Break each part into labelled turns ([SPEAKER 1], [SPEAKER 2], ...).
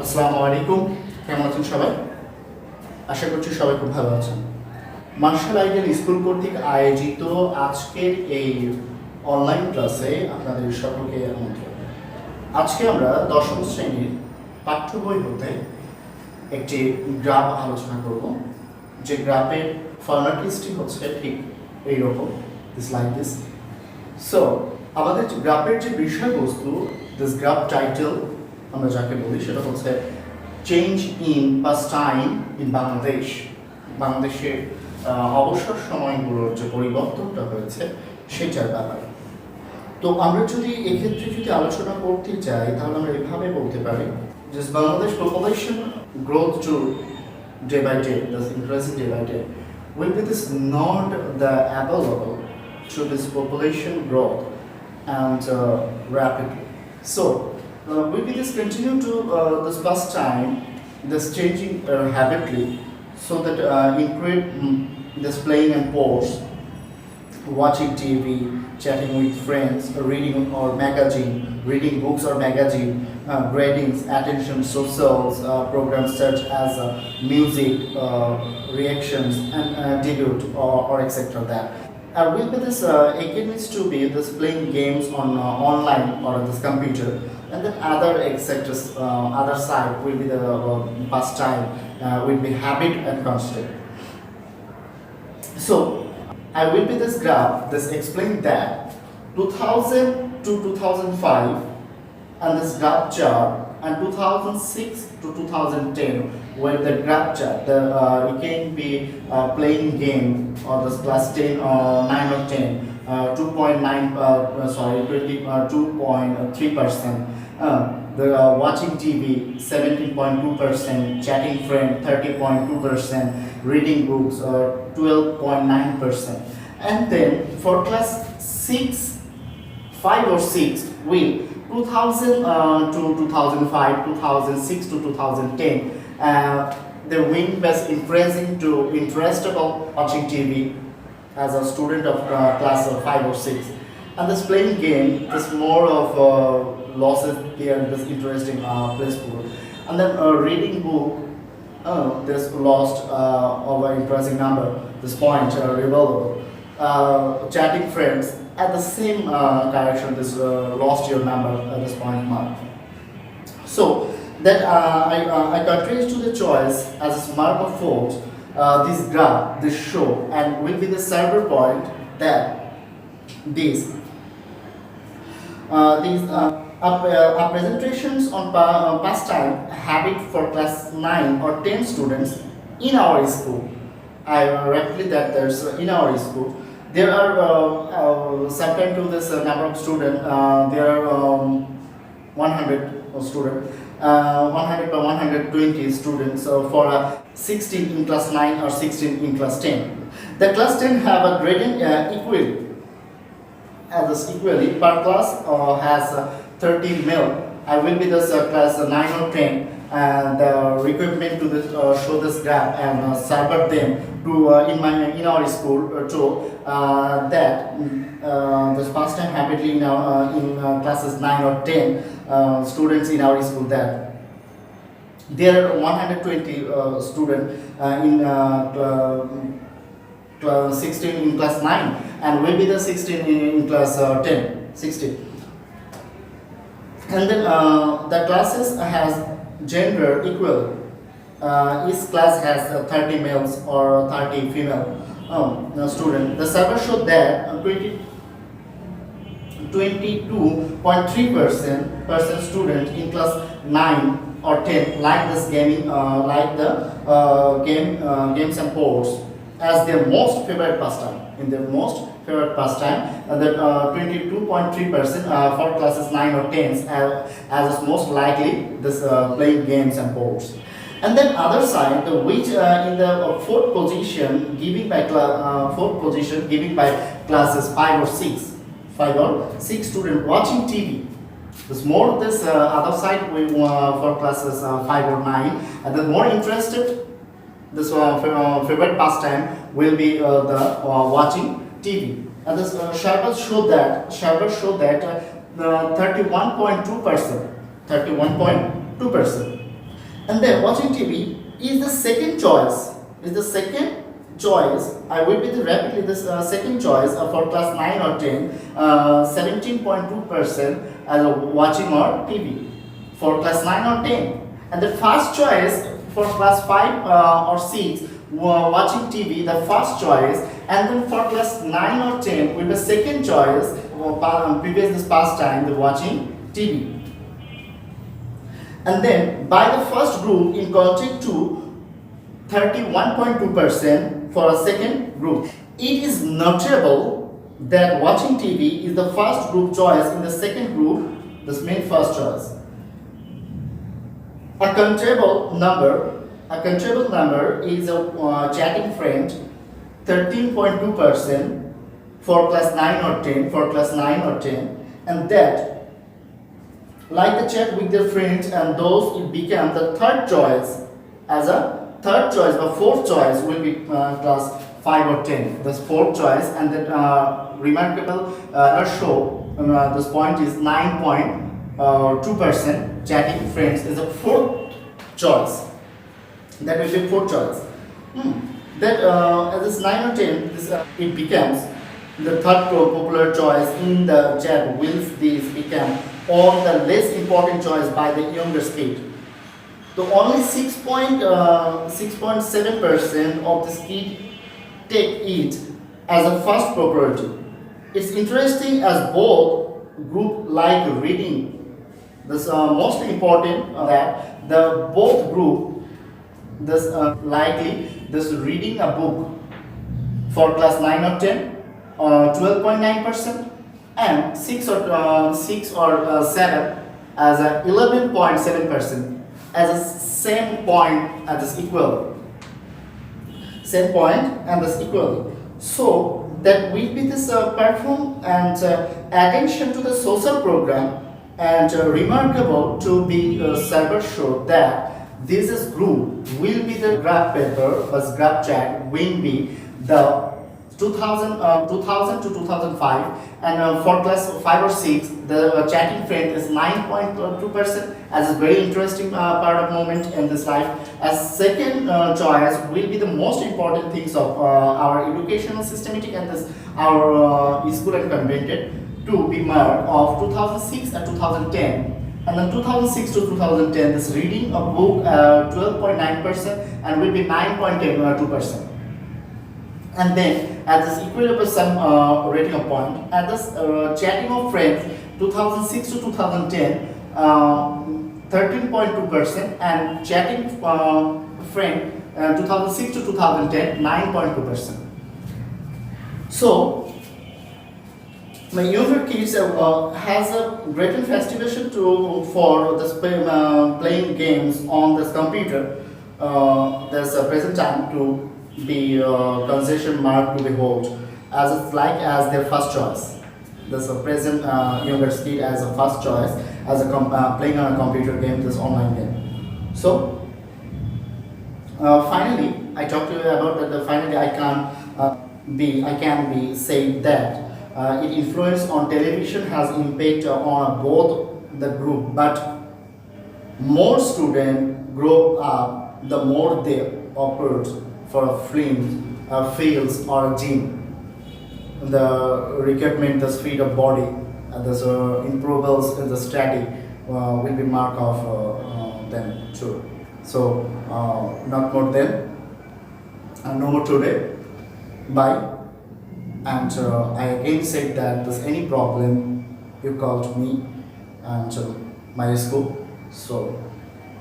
[SPEAKER 1] আসসালামু আলাইকুম, কেমন আছেন সবাই? আশা করছি সবাই খুব ভালো আছেন। মার্শাল আইডিয়াল স্কুল কর্তৃক আয়োজিত আজকের এই অনলাইন ক্লাসে আপনাদের সকলকে আমন্ত্রণ। আজকে আমরা দশম শ্রেণীর পাঠ্য বই হতে একটি গ্রাফ আলোচনা করব, যে গ্রাফের ফরম্যাটিসটি হচ্ছে ঠিক এইরকম, দিস লাইক দিস। সো আমাদের গ্রাফের যে বিষয়বস্তু, দিস গ্রাফ টাইটেল আমরা যাকে বলি সেটা হচ্ছে change in past time in Bangladesh. বাংলাদেশের অবসর সময়গুলোর যে পরিবর্তনটা হয়েছে সেটার ব্যাপারে। তো আমরা যদি এক্ষেত্রে যদি আলোচনা করতে চাই তাহলে আমরা এভাবে বলতে পারি যে Bangladesh population growth to day by day, thus increasing day by day, will be this not the available to this population growth and rapidly. So will be this continue to this past time, this changing habitually, so that increase this playing and posts, watching TV, chatting with friends, reading or magazine, reading books or magazine, gradings, attention, socials, programs such as music, reactions, and debut or etc. That. Will be this again needs to be this playing games on online or this computer, and then other etc. Other side will be the pastime, will be habit and constant. So I will be this graph, this explain that 2000 to 2005 and this graph chart, and 2006 to 2010 where the graph chart, you can be playing game or this class 10 or 9 or 10, 2.3%, the watching TV 17.2%, chatting friend 30.2%, reading books 12.9%. And then for class 6, 5 or 6 will 2000 to 2005, 2006 to 2010, the wing was increasing to interestable watching TV as a student of class 5 or 6. And this playing game is more of losses there, this interesting place for. And then reading book, this lost of an impressive number, this point revolvable. Chatting friends at the same direction, this lost your number at this point mark. So that I contrast to the choice as a mark of fault, this graph, this show, and will be the server point that these presentations on pastime habit for class 9 or 10 students in our school. I rapidly that there's in our school there are sometimes to this number of students, there are 100 students, 100 by 120 students for 16 in class 9 or 16 in class 10. The class 10 have a gradient equally, as equally per class has 30 mil. I will be this class 9 or 10, and the requirement to this show this graph and serve them to in our school to that this past time habitually in classes 9 or 10 students in our school, that there are 120 students in 16 in class 9 and will be the 16 in class 10, 16. And then the classes has gender equal. Each class has 30 males or 30 female students. The server showed that 22.3% student in class 9 or 10 like this gaming, like the games and sports as their most favorite pastime. In their most favorite pastime, that 22.3% for classes 9 or 10s as most likely this playing games and sports. And then other side, the which in the fourth position giving by classes 5 or 6 students watching TV. This more this other side for classes 5 or 9, and the more interested this favorite pastime will be the watching TV. And this Sharper showed that 31.2%. And then watching TV is the second choice. Is the second choice. I will be the rapidly this second choice for class 9 or 10, 17.2% as a watching or TV for class 9 or 10. And the first choice for class 5 or 6 watching TV, the first choice, and then for class 9 or 10 with the second choice, previous this past time, the watching TV. And then by the first group in contact to 31.2% for a second group. It is notable that watching TV is the first group choice in the second group, this main first choice. A countable number is a chatting friend, 13.2% for class 9 or 10, and that like the chat with their friends and those it became the third choice. As a third choice or fourth choice will be class 5 or 10. This fourth choice, and then remarkable show this point is 9.2% chatting friends is a fourth choice. That will be fourth choice. That as this 9 or 10, this it becomes the third popular choice in the chat. Will these become all the less important choice by the youngest kid? The only 6.7% of this kid take it as a first priority. It's interesting as both group like reading. This mostly important that the both group this likely this reading a book for class 9 or 10, 12.9%, and 6 or 7 as a 11.7%. As a same point as this equal, same point and this equal. So that will be this perform and attention to the social program, and remarkable to be cyber sure that this is group will be the graph paper as graph chat will be the 2000 to 2005, and for class 5 or 6 the chatting friend is 9.2% as a very interesting part of moment in this life. As second choice will be the most important things of our educational systematic and this our school and convented to be marked of 2006 and 2010. And then 2006 to 2010 this reading a book 12.9% and will be 9.2%. And then at this equilibrium sum rating of point, at this chatting of friends 2006 to 2010 13.2%, and chatting friend 2006 to 2010 9.2%. So my younger kids has a great fascination for this playing games on this computer. There's a present time to be concession mark to be hold as it's like as their first choice. There's a present younger kid as a first choice as a playing on a computer game, this online game. So finally, I talked to you about that. Finally, I can be saying that it influence on television has impact on both the group, but more students grow up, the more they opt for a film, fields or a gym. The recruitment, the speed of body, the improvables in the study will be mark of them too. So not more than no more today. Bye. And I again said that there's any problem, you call to me and my school. So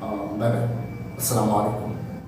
[SPEAKER 1] bye bye. Assalamu alaikum.